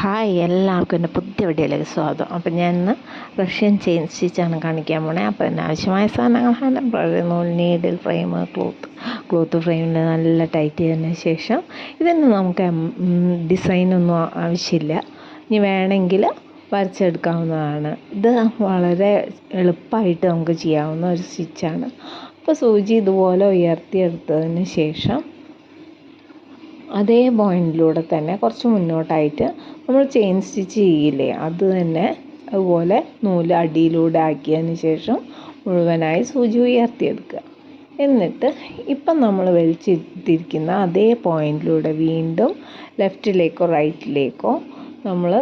Hi, എല്ലാവർക്കും എൻ്റെ പുതിയ വീഡിയോയിലേക്ക് സ്വാഗതം. അപ്പം ഞാൻ ഇന്ന് റഷ്യൻ ചെയിൻ സ്റ്റിച്ചാണ് കാണിക്കാൻ പോണേ. അപ്പോൾ അതിന് ആവശ്യമായ സാധനങ്ങളാണ് നൂൽ, നീഡിൽ, ഫ്രെയിം, ക്ലോത്ത് ഫ്രെയിമിൽ നല്ല ടൈറ്റ് ചെയ്തതിന് ശേഷം ഇതിന് നമുക്ക് ഡിസൈനൊന്നും ആവശ്യമില്ല. ഇനി വേണമെങ്കിൽ വരച്ചെടുക്കാവുന്നതാണ്. ഇത് വളരെ എളുപ്പമായിട്ട് നമുക്ക് ചെയ്യാവുന്ന ഒരു സ്റ്റിച്ചാണ്. അപ്പോൾ സൂചി ഇതുപോലെ ഉയർത്തിയെടുത്തതിന് ശേഷം അതേ പോയിൻറ്റിലൂടെ തന്നെ കുറച്ച് മുന്നോട്ടായിട്ട് നമ്മൾ ചെയിൻ സ്റ്റിച്ച് ചെയ്യില്ലേ, അത് തന്നെ അതുപോലെ നൂല് അടിയിലൂടെ ആക്കിയതിന് ശേഷം മുഴുവനായി സൂചി ഉയർത്തിയെടുക്കുക. എന്നിട്ട് ഇപ്പം നമ്മൾ വലിച്ചെടുത്തിരിക്കുന്ന അതേ പോയിൻറ്റിലൂടെ വീണ്ടും ലെഫ്റ്റിലേക്കോ റൈറ്റിലേക്കോ നമ്മൾ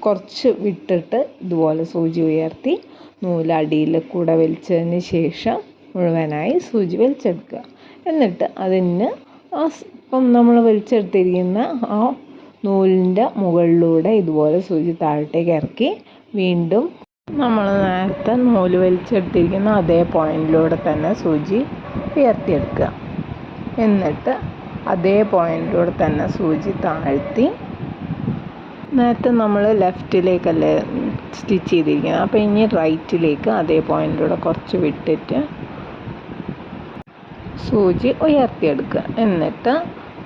കുറച്ച് വിട്ടിട്ട് ഇതുപോലെ സൂചി ഉയർത്തി നൂല് അടിയിൽ കൂടെ വലിച്ചതിന് ശേഷം മുഴുവനായി സൂചി വലിച്ചെടുക്കുക. എന്നിട്ട് അതിന് ഇപ്പം നമ്മൾ വലിച്ചെടുത്തിരിക്കുന്ന ആ നൂലിൻ്റെ മുകളിലൂടെ ഇതുപോലെ സൂചി താഴോട്ടേക്ക് ഇറക്കി വീണ്ടും നമ്മൾ നേരത്തെ നൂല് വലിച്ചെടുത്തിരിക്കുന്ന അതേ പോയിൻറ്റിലൂടെ തന്നെ സൂചി ഉയർത്തിയെടുക്കുക. എന്നിട്ട് അതേ പോയിൻറ്റിലൂടെ തന്നെ സൂചി താഴ്ത്തി നേരത്തെ നമ്മൾ ലെഫ്റ്റിലേക്കല്ലേ സ്റ്റിച്ച് ചെയ്തിരിക്കുന്നത്, അപ്പോൾ ഇനി റൈറ്റിലേക്ക് അതേ പോയിൻറ്റിലൂടെ കുറച്ച് വിട്ടിട്ട് സൂചി ഉയർത്തിയെടുക്കുക. എന്നിട്ട്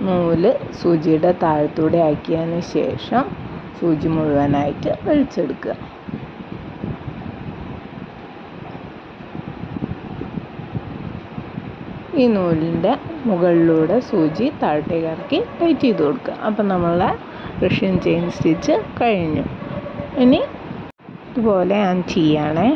നൂല് സൂചിയുടെ താഴത്തൂടെ ആക്കിയതിന് ശേഷം സൂചി മുഴുവനായിട്ട് വലിച്ചെടുക്കുക. ഈ നൂലിൻ്റെ മുകളിലൂടെ സൂചി താഴത്തേക്ക് ഇറക്കി ടൈറ്റ് ചെയ്ത് കൊടുക്കുക. അപ്പം നമ്മളെ റഷ്യൻ ചെയിൻ സ്റ്റിച്ച് കഴിഞ്ഞു. ഇനി ഇതുപോലെ ഞാൻ ചെയ്യണേ.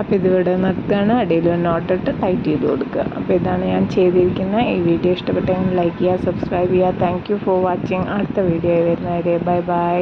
അപ്പോൾ ഇതിവിടെ നിർത്തുകയാണ്. അടിയിൽ ഒരു നോട്ടിട്ട് ടൈറ്റ് ചെയ്ത് കൊടുക്കുക. അപ്പോൾ ഇതാണ് ഞാൻ ചെയ്തിരിക്കുന്നത്. ഈ വീഡിയോ ഇഷ്ടപ്പെട്ടെങ്കിൽ ലൈക്ക് ചെയ്യുക, സബ്സ്ക്രൈബ് ചെയ്യുക. Thank you for watching. അടുത്ത വീഡിയോ വരുന്നവരെ ബൈ ബൈ.